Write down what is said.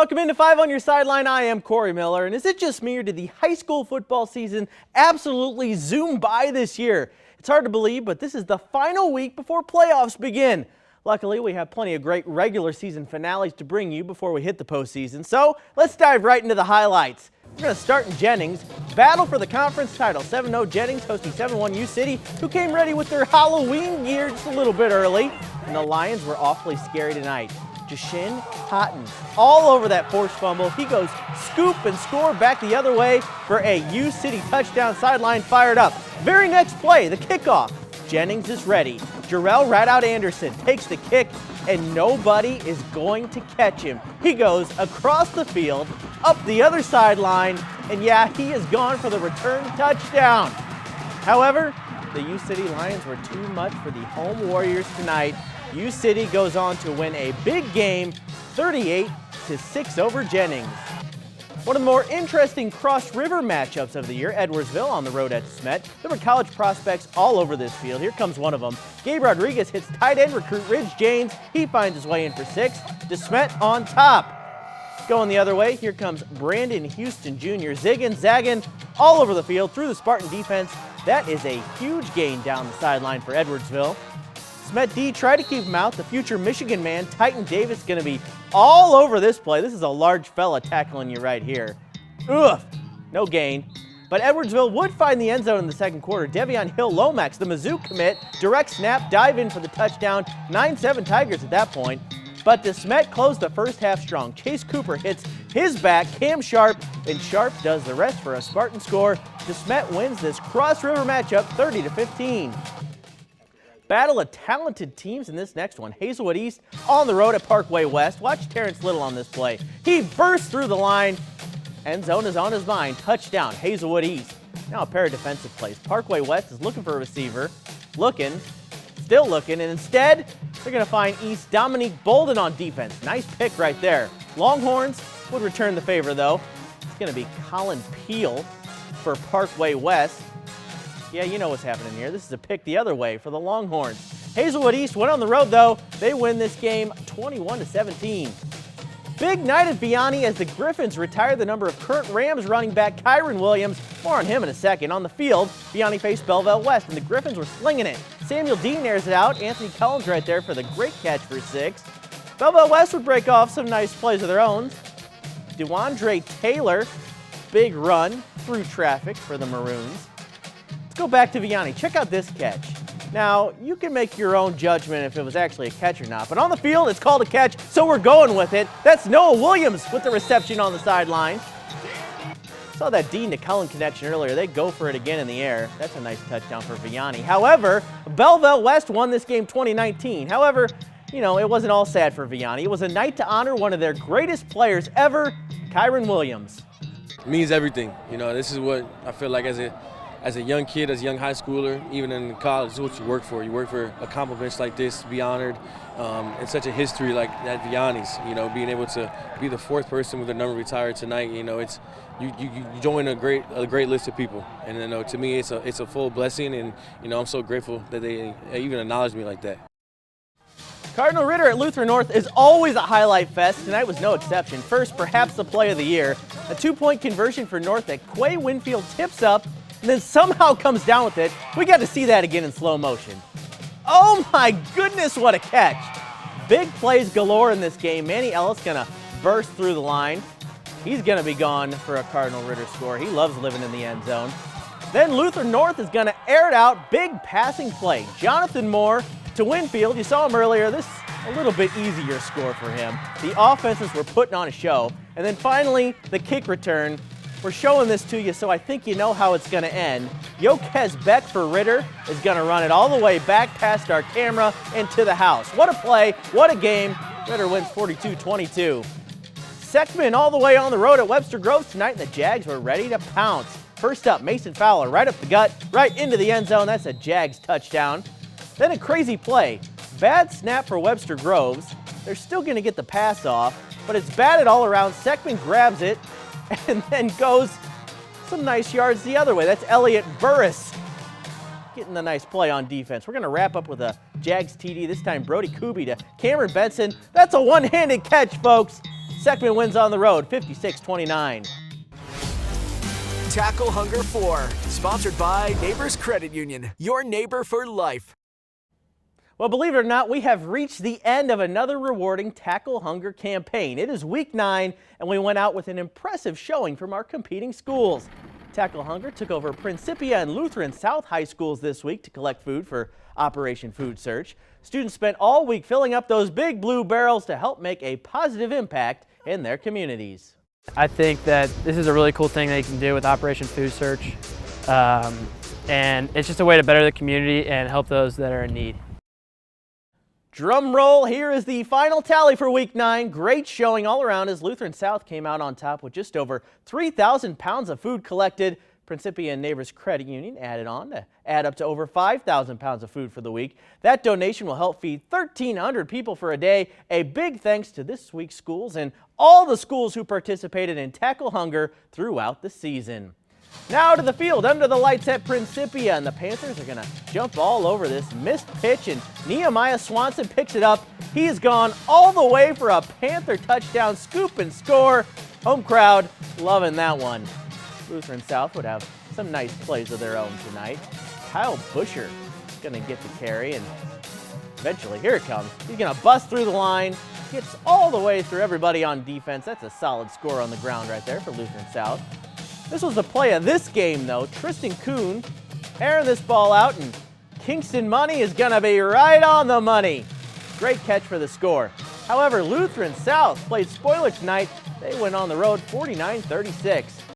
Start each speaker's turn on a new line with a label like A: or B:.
A: welcome into 5 on Your Sideline. I am Corey Miller, and is it just me or did the high school football season absolutely zoom by this year? It's hard to believe, but this is the final week before playoffs begin. Luckily, we have plenty of great regular season finales to bring you before we hit the postseason, so let's dive right into the highlights. We're going to start in Jennings. Battle for the conference title. 7-0 Jennings hosting 7-1 U City, who came ready with their Halloween gear just a little bit early. And the Lions were awfully scary tonight. Jashin Cotton all over that forced fumble. He goes scoop and score back the other way for a U City touchdown. Sideline fired up. Very next play, the kickoff. Jennings is ready. Jarrell Radout Anderson takes the kick, and nobody is going to catch him. He goes across the field, up the other sideline, and yeah, he is gone for the return touchdown. However, the U City Lions were too much for the home Warriors tonight. U City goes on to win a big game, 38-6 over Jennings. One of the more interesting cross-river matchups of the year, Edwardsville on the road at DeSmet. There were college prospects all over this field. Here comes one of them. Gabe Rodriguez hits tight end recruit Ridge James. He finds his way in for 6. DeSmet on top. Going the other way, here comes Brandon Houston Jr. Zigging, zagging all over the field through the Spartan defense. That is a huge gain down the sideline for Edwardsville. Smet D tried to keep him out. The future Michigan man, Titan Davis, going to be all over this play. This is a large fella tackling you right here. Ugh, no gain. But Edwardsville would find the end zone in the second quarter. Devion Hill Lomax, the Mizzou commit, direct snap, dive in for the touchdown. 9-7 Tigers at that point. But DeSmet closed the first half strong. Chase Cooper hits his back, Cam Sharp, and Sharp does the rest for a Spartan score. DeSmet wins this cross-river matchup 30-15. Battle of talented teams in this next one. Hazelwood East on the road at Parkway West. Watch Terrence Little on this play. He bursts through the line. End zone is on his mind. Touchdown, Hazelwood East. Now a pair of defensive plays. Parkway West is looking for a receiver. Still looking, and instead, they're going to find East Dominique Bolden on defense. Nice pick right there. Longhorns would return the favor, though. It's going to be Colin Peel for Parkway West. Yeah, you know what's happening here. This is a pick the other way for the Longhorns. Hazelwood East went on the road, though. They win this game 21-17. Big night at Vianney as the Griffins retire the number of current Rams running back Kyron Williams. More on him in a second. On the field, Vianney faced Belleville West, and the Griffins were slinging it. Samuel Dean airs it out. Anthony Collins right there for the great catch for 6. Belleville West would break off some nice plays of their own. DeWandre Taylor, big run through traffic for the Maroons. Let's go back to Vianney. Check out this catch. Now, you can make your own judgment if it was actually a catch or not, but on the field, it's called a catch, so we're going with it. That's Noah Williams with the reception on the sideline. Saw that Dean to Cullen connection earlier. They go for it again in the air. That's a nice touchdown for Vianney. However, Belleville West won this game 2019. However, you know, it wasn't all sad for Vianney. It was a night to honor one of their greatest players ever, Kyron Williams.
B: It means everything. You know, this is what I feel like as a young kid, as a young high schooler, even in college, this is what you work for. You work for accomplishments like this, to be honored in such a history like that Vianney's. You know, being able to be the 4th person with a number retired tonight. You know, it's you join a great list of people, and you know, to me, it's a full blessing, and you know, I'm so grateful that they even acknowledged me like that.
A: Cardinal Ritter at Lutheran North is always a highlight fest. Tonight was no exception. First, perhaps the play of the year, a 2-point conversion for North that Quay Winfield tips up and then somehow comes down with it. We got to see that again in slow motion. Oh my goodness, what a catch. Big plays galore in this game. Manny Ellis gonna burst through the line. He's gonna be gone for a Cardinal Ritter score. He loves living in the end zone. Then Lutheran North is gonna air it out. Big passing play. Jonathan Moore to Winfield. You saw him earlier. This a little bit easier score for him. The offenses were putting on a show. And then finally, the kick return. We're showing this to you, so I think you know how it's going to end. Joquez Beck for Ritter is going to run it all the way back past our camera into the house. What a play, what a game. Ritter wins 42-22. Seckman all the way on the road at Webster Groves tonight, and the Jags were ready to pounce. First up, Mason Fowler right up the gut, right into the end zone. That's a Jags touchdown. Then a crazy play. Bad snap for Webster Groves. They're still going to get the pass off, but it's batted all around. Seckman grabs it and then goes some nice yards the other way. That's Elliott Burris getting the nice play on defense. We're going to wrap up with a Jags TD, this time Brody Kuby to Cameron Benson. That's a one-handed catch, folks. Seckman wins on the road, 56-29.
C: Tackle Hunger 4, sponsored by Neighbors Credit Union, your neighbor for life.
A: Well, believe it or not, we have reached the end of another rewarding Tackle Hunger campaign. It is week 9, and we went out with an impressive showing from our competing schools. Tackle Hunger took over Principia and Lutheran South High Schools this week to collect food for Operation Food Search. Students spent all week filling up those big blue barrels to help make a positive impact in their communities.
D: I think that this is a really cool thing that you can do with Operation Food Search, and it's just a way to better the community and help those that are in need.
A: Drum roll, here is the final tally for week 9. Great showing all around as Lutheran South came out on top with just over 3,000 pounds of food collected. Principia and Neighbors Credit Union added on to add up to over 5,000 pounds of food for the week. That donation will help feed 1,300 people for a day. A big thanks to this week's schools and all the schools who participated in Tackle Hunger throughout the season. Now to the field under the lights at Principia, and the Panthers are going to jump all over this missed pitch, and Nehemiah Swanson picks it up. He has gone all the way for a Panther touchdown scoop and score. Home crowd loving that one. Lutheran South would have some nice plays of their own tonight. Kyle Busher is going to get the carry, and eventually, here it comes. He's going to bust through the line, gets all the way through everybody on defense. That's a solid score on the ground right there for Lutheran South. This was the play of this game, though. Tristan Kuhn airing this ball out, and Kingston Money is going to be right on the money. Great catch for the score. However, Lutheran South played spoiler tonight. They went on the road 49-36.